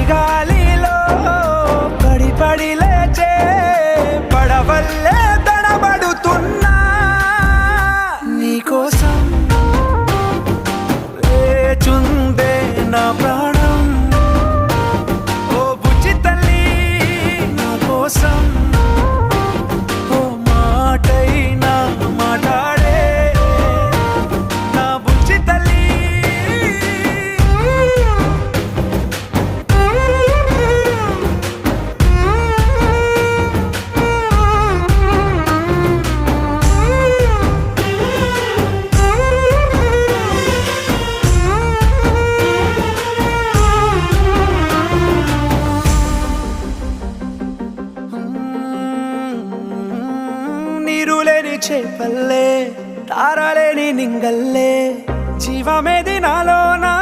సుడిగాలిలో పడి పడి లేచే పడవల్లే తడబడుతున్నా నీకోసం లేచుందే నా ప్రాణం. ఓ బుజ్జి తల్లి నా కోసం ఓ మాటైనా మాట్లాడే నా బుజ్జి తల్లి. నీరులేని చేపల్లే తారలేని నింగల్లే జీవమేది నాలోనా